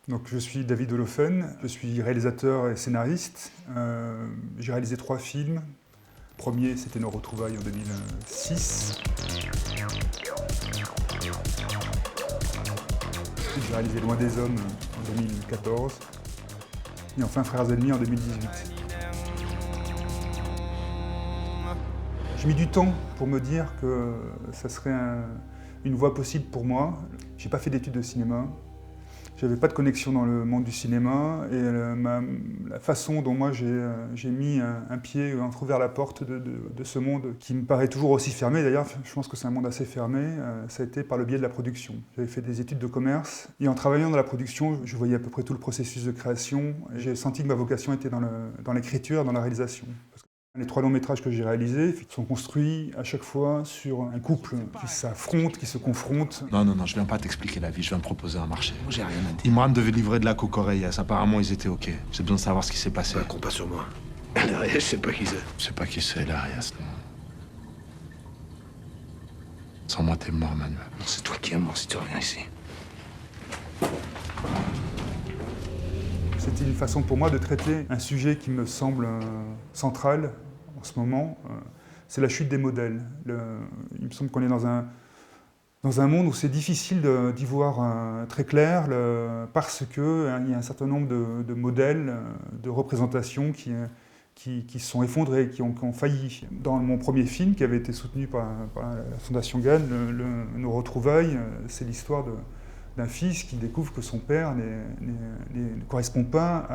Donc, je suis David Holofen, je suis réalisateur et scénariste. J'ai réalisé 3 films. Le premier, c'était Nos retrouvailles en 2006. J'ai réalisé Loin des hommes en 2014. Et enfin Frères ennemis en 2018. J'ai mis du temps pour me dire que ça serait une voie possible pour moi. J'ai pas fait d'études de cinéma. J'avais pas de connexion dans le monde du cinéma et la façon dont moi j'ai mis un pied, entrouvert la porte de ce monde qui me paraît toujours aussi fermé. D'ailleurs, je pense que c'est un monde assez fermé. Ça a été par le biais de la production. J'avais fait des études de commerce et en travaillant dans la production, je voyais à peu près tout le processus de création. J'ai senti que ma vocation était dans l'écriture, dans la réalisation. Les 3 longs métrages que j'ai réalisés sont construits à chaque fois sur un couple qui s'affronte, qui se confronte. Non, je viens pas t'expliquer la vie, je viens te proposer un marché. Moi j'ai rien à dire. Imran devait livrer de la coke Reyes, apparemment ils étaient ok. J'ai besoin de savoir ce qui s'est passé. Compte pas sur moi. Reyes, je sais pas qui c'est. Je sais pas qui c'est, la Reyes, non. Sans moi t'es mort, Manuel. Non, c'est toi qui es mort si tu reviens ici. C'était une façon pour moi de traiter un sujet qui me semble central en ce moment. C'est la chute des modèles. Il me semble qu'on est dans un monde où c'est difficile d'y voir très clair parce qu'il y a un certain nombre de modèles, de représentations qui se sont effondrés, qui ont failli. Dans mon premier film, qui avait été soutenu par la Fondation Gann, Nos retrouvailles, c'est l'histoire d'un fils qui découvre que son père ne correspond pas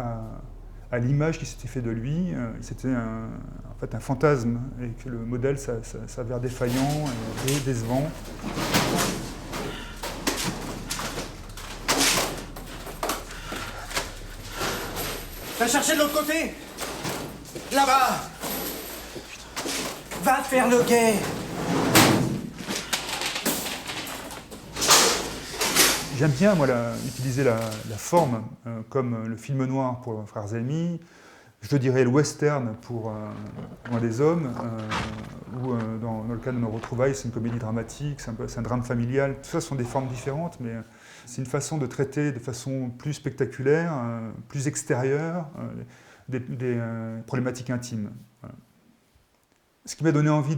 à l'image qui s'était fait de lui. C'était en fait un fantasme et que le modèle s'avère défaillant et décevant. Va chercher de l'autre côté! Là-bas! Va faire le guet! J'aime bien, moi, utiliser la forme comme le film noir pour Frères ennemis, je dirais le western pour Loin des hommes, ou dans le cas de Nos retrouvailles, c'est une comédie dramatique, c'est un drame familial. Tout ça sont des formes différentes, mais c'est une façon de traiter de façon plus spectaculaire, plus extérieure, des problématiques intimes. Voilà. Ce qui m'a donné envie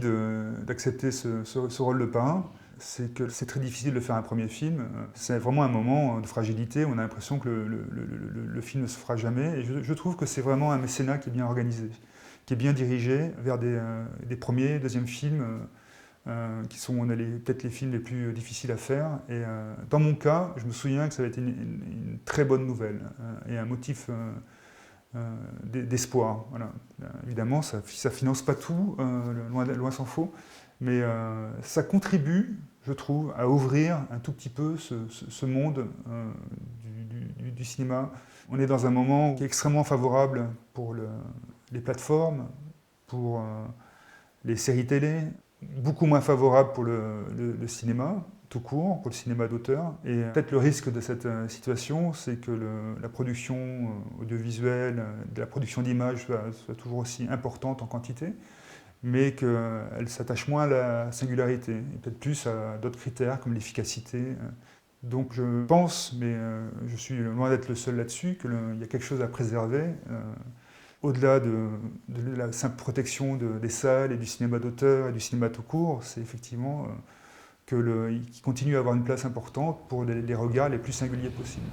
d'accepter ce rôle de parrain, c'est que c'est très difficile de faire un premier film. C'est vraiment un moment de fragilité, on a l'impression que le film ne se fera jamais. Et je trouve que c'est vraiment un mécénat qui est bien organisé, qui est bien dirigé vers des premiers, deuxièmes films, qui sont peut-être les films les plus difficiles à faire. Et dans mon cas, je me souviens que ça avait été une très bonne nouvelle et un motif d'espoir. Voilà. Évidemment, ça ne finance pas tout, loin s'en faut, mais ça contribue, je trouve, à ouvrir un tout petit peu ce monde du cinéma. On est dans un moment qui est extrêmement favorable pour les plateformes, pour les séries télé, beaucoup moins favorable pour le cinéma tout court, pour le cinéma d'auteur. Et peut-être le risque de cette situation, c'est que la production audiovisuelle, la production d'images soit toujours aussi importante en quantité, mais qu'elle s'attache moins à la singularité, et peut-être plus à d'autres critères comme l'efficacité. Donc je pense, mais je suis loin d'être le seul là-dessus, qu'il y a quelque chose à préserver. Au-delà de la simple protection des salles et du cinéma d'auteur et du cinéma tout court, c'est effectivement qu'il continue à avoir une place importante pour les regards les plus singuliers possibles.